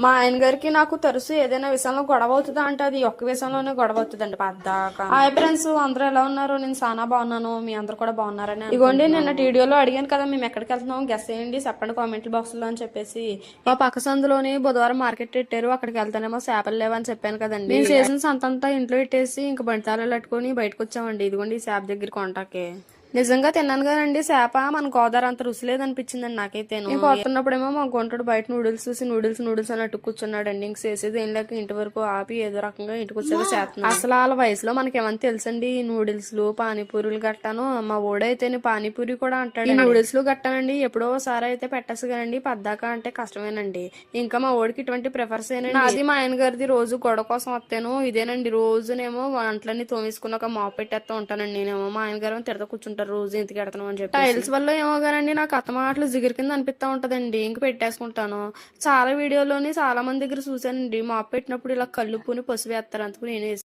మా ఆయన గారికి నాకు తరచు ఏదైనా విషయంలో గొడవ అవుతుందా అంటే అది ఒక్క విషయంలోనే గొడవ అవుతుందండి పద్దాక. హాయ్ ఫ్రెండ్స్, అందరూ ఎలా ఉన్నారు? నేను చాలా బాగున్నాను, మీ అందరు కూడా బాగున్నారని. ఇగోండి, నిన్న వీడియోలో అడిగాను కదా మేము ఎక్కడికి వెళ్తున్నాం గెస్ చేయండి, చెప్పండి కామెంట్ బాక్స్ లో అని చెప్పేసి. మా పక్క సందులోని బుధవారం మార్కెట్ పెట్టారు, అక్కడికి వెళ్తానేమో చేపలు లేవని చెప్పాను కదండి. నేను చేసిన సంతంతా ఇంట్లో పెట్టేసి ఇంక బండి తాళాలు పట్టుకొని బయటకు వచ్చామండి. ఇదిగోండి ఈ చేప దగ్గర కొంటాకే. నిజంగా తిన్నాను కదండి చేప, మన గోదావరి అంత రుచి లేదనిపించిందండి నాకైతే. ఇంకా వస్తున్నప్పుడేమో మా గుంటడు బయట నూడిల్స్ చూసి నూడిల్స్ అని అట్టు కూర్చున్నాడండి. ఇంక చేసేది ఏం లేక ఇంటి వరకు ఆపి ఏదో రకంగా ఇంటికి వచ్చేది చేస్తున్నాను. అసలు వాళ్ళ వయసులో మనకేమని తెలుసండి ఈ నూడిల్స్లు పానీపూరీలు గట్టాను. మా ఓడైతే పానీపూరి కూడా అంటాడు. ఈ నూడిల్స్ గట్టానండి ఎప్పుడో ఒకసారి అయితే పెట్టేసి కదండి, పద్దాక అంటే కష్టమేనండి. ఇంకా మా ఓడికి ఇటువంటి ప్రిఫర్స్ ఏనండి. అది మా ఆయన గారిది రోజు గొడవ కోసం వస్తాను ఇదేనండి. రోజునేమో వంటలన్నీ తోమేసుకుని ఒక మాప్ పెట్టేస్తూ ఉంటానండి. నేనేమో మా ఆయన గారు తిడతా కూర్చుంటారు రోజు ఇంటికి ఎడతాను అని చెప్పి. టైల్స్ వల్ల ఏమో గానండి నాకు అత్త మాటలు జిగిరి కింద అనిపిస్తా ఉంటదండి. ఇంక పెట్టేసుకుంటాను. చాలా వీడియోలోని చాలా మంది దగ్గర చూసానండి మాప్ పెట్టినప్పుడు ఇలా కల్లుపుని పసుపు వేస్తారు, అందుకు నేను